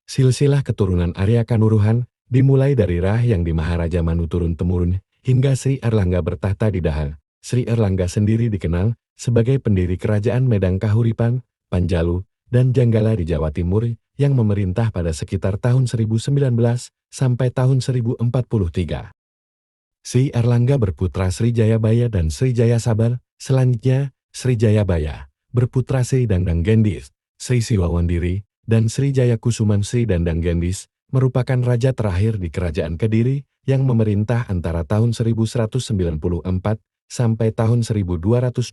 Silsilah keturunan Arya Kanuruhan dimulai dari Rah yang di Maharaja Manu turun-temurun hingga Sri Erlangga bertahta di Daha. Sri Erlangga sendiri dikenal sebagai pendiri kerajaan Medang Kahuripan, Panjalu, dan Janggala di Jawa Timur yang memerintah pada sekitar tahun 1019 sampai tahun 1043. Sri Erlangga berputra Sri Jayabaya dan Sri Jayasabar. Selanjutnya, Sri Jayabaya berputra Sri Dandang Gendis, Sri Siwawandiri, dan Sri Jayakusuman. Sri Dandang Gendis merupakan raja terakhir di Kerajaan Kediri yang memerintah antara tahun 1194 sampai tahun 1222.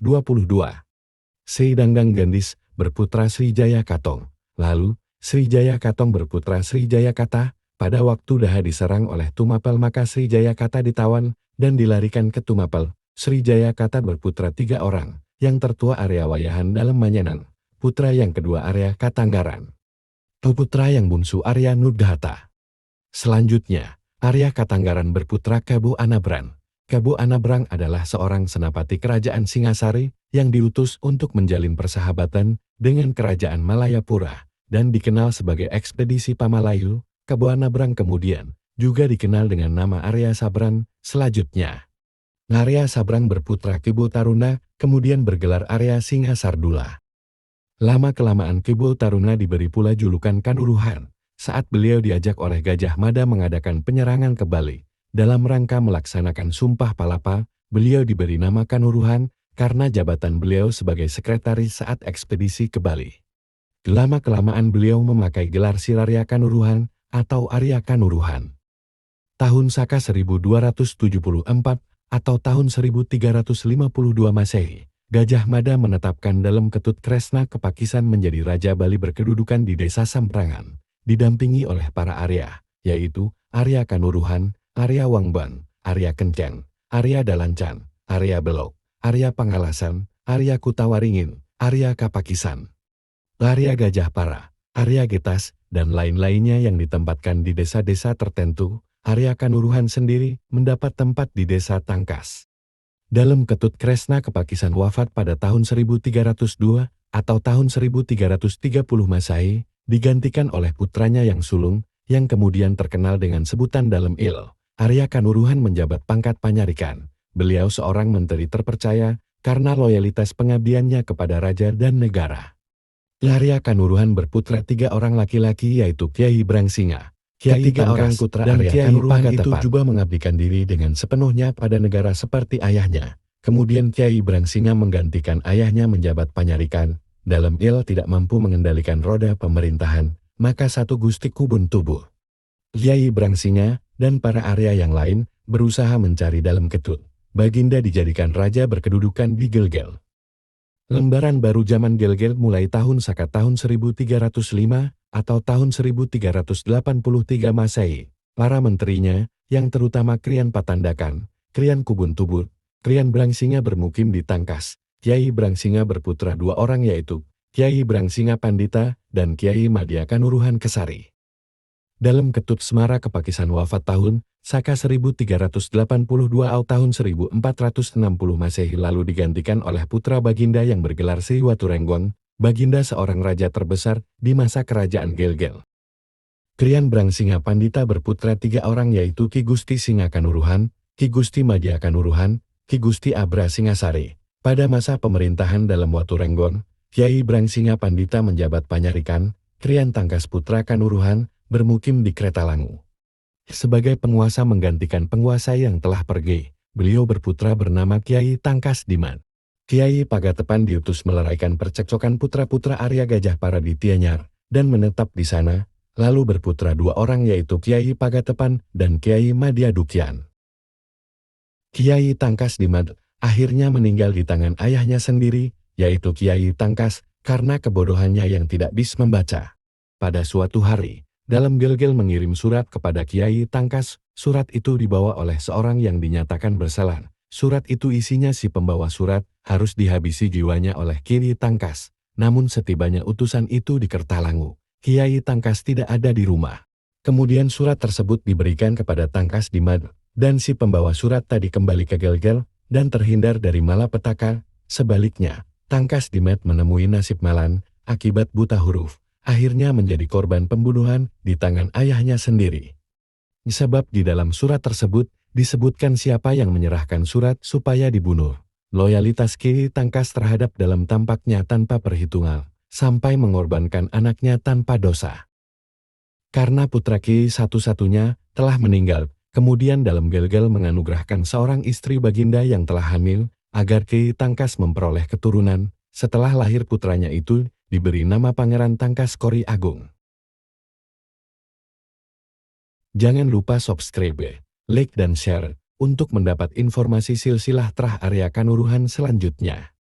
Sri Dandang Gendis berputra Sri Jayakatong. Lalu, Sri Jayakatong berputra Sri Jayakata. Pada waktu Daha diserang oleh Tumapel maka Sri Jayakata ditawan dan dilarikan ke Tumapel. Sri Jayakata berputra 3 orang, yang tertua Arya Wayahan dalam Manyanan, putra yang kedua Arya Katanggaran, putra yang bungsu Arya Nudgahata. Selanjutnya, Arya Katanggaran berputra Kabu Anabran. Kabu Anabrang adalah seorang senapati kerajaan Singasari yang diutus untuk menjalin persahabatan dengan kerajaan Malayapura dan dikenal sebagai ekspedisi Pamalayu. Kabu Anabrang kemudian juga dikenal dengan nama Arya Sabran. Selanjutnya, Arya Sabrang berputra Kibu Taruna kemudian bergelar Arya Singasardula. Lama-kelamaan Kibu Taruna diberi pula julukan Kanuruhan saat beliau diajak oleh Gajah Mada mengadakan penyerangan ke Bali. Dalam rangka melaksanakan Sumpah Palapa, beliau diberi nama Kanuruhan karena jabatan beliau sebagai sekretaris saat ekspedisi ke Bali. Lama-kelamaan beliau memakai gelar Sirarya Kanuruhan atau Arya Kanuruhan. Tahun Saka 1274 atau tahun 1352 Masehi, Gajah Mada menetapkan Dalem Ketut Kresna Kepakisan menjadi Raja Bali berkedudukan di Desa Samprangan, didampingi oleh para Arya, yaitu Arya Kanuruhan, Arya Wangban, Arya Kencen, Arya Dalancan, Arya Belok, Arya Pangalasan, Arya Kutawaringin, Arya Kapakisan, Arya Gajah Para, Arya Getas, dan lain-lainnya yang ditempatkan di desa-desa tertentu. Arya Kanuruhan sendiri mendapat tempat di Desa Tangkas. Dalem Ketut Kresna Kepakisan wafat pada tahun 1302 atau tahun 1330 Masehi, digantikan oleh putranya yang sulung, yang kemudian terkenal dengan sebutan Dalem Il. Arya Kanuruhan menjabat pangkat Panyarikan. Beliau seorang menteri terpercaya karena loyalitas pengabdiannya kepada raja dan negara. Arya Kanuruhan berputra 3 orang laki-laki yaitu Kiai Brangsinga, Kiai Tangkas, dan Kiai Pangkat itu juga mengabdikan diri dengan sepenuhnya pada negara seperti ayahnya. Kemudian Kiai Brangsinga menggantikan ayahnya menjabat Panyarikan. Dalem Il tidak mampu mengendalikan roda pemerintahan, maka satu Gusti Kubun tubuh. Kiai Brangsinga dan para Arya yang lain berusaha mencari Dalem Ketut. Baginda dijadikan raja berkedudukan di Gelgel. Lembaran baru zaman Gelgel mulai tahun Saka tahun 1305 atau tahun 1383 Masehi. Para menterinya, yang terutama Krian Patandakan, Krian Kubun Tubur, Krian Brangsinga bermukim di Tangkas. Kiai Brangsinga berputra 2 orang yaitu Kiai Brangsinga Pandita dan Kiai Madya Kanuruhan Kesari. Dalem Ketut Semara Kepakisan wafat tahun Saka 1382 atau tahun 1460 Masehi lalu digantikan oleh putra Baginda yang bergelar Sri Waturenggong. Baginda seorang raja terbesar di masa kerajaan Gelgel. Krian Brangsinga Pandita berputra 3 orang yaitu Ki Gusti Singa Kanuruhan, Ki Gusti Madya Kanuruhan, Ki Gusti Abra Singasari. Pada masa pemerintahan Dalem Waturenggong, Kiai Brangsinga Pandita menjabat Panyarikan. Krian Tangkas putra Kanuruhan bermukim di Kretalangu. Sebagai penguasa menggantikan penguasa yang telah pergi, beliau berputra bernama Kiai Tangkas Diman. Kiai Pagatepan diutus meleraikan percekcokan putra-putra Arya Gajah Para di Tianyar, dan menetap di sana, lalu berputra 2 orang yaitu Kiai Pagatepan dan Kiai Madya Dukyan. Kiai Tangkas Diman akhirnya meninggal di tangan ayahnya sendiri, yaitu Kiai Tangkas, karena kebodohannya yang tidak bisa membaca. Pada suatu hari, Dalem Gelgel mengirim surat kepada Kiai Tangkas. Surat itu dibawa oleh seorang yang dinyatakan bersalah. Surat itu isinya si pembawa surat harus dihabisi jiwanya oleh Kiai Tangkas. Namun setibanya utusan itu di Kertalangu, Kiai Tangkas tidak ada di rumah. Kemudian surat tersebut diberikan kepada Tangkas Diman, dan si pembawa surat tadi kembali ke Gelgel dan terhindar dari malapetaka. Sebaliknya, Tangkas Diman menemui nasib malang akibat buta huruf. akhirnya menjadi korban pembunuhan di tangan ayahnya sendiri. Sebab di dalam surat tersebut disebutkan siapa yang menyerahkan surat supaya dibunuh. Loyalitas Ki Tangkas terhadap dalam tampaknya tanpa perhitungan, sampai mengorbankan anaknya tanpa dosa. Karena putra Ki satu-satunya telah meninggal, kemudian dalam Gelgel menganugerahkan seorang istri baginda yang telah hamil, agar Ki Tangkas memperoleh keturunan. Setelah lahir putranya itu, diberi nama Pangeran Tangkas Kori Agung. Jangan lupa subscribe, like dan share, untuk mendapat informasi silsilah Trah Arya Kanuruhan selanjutnya.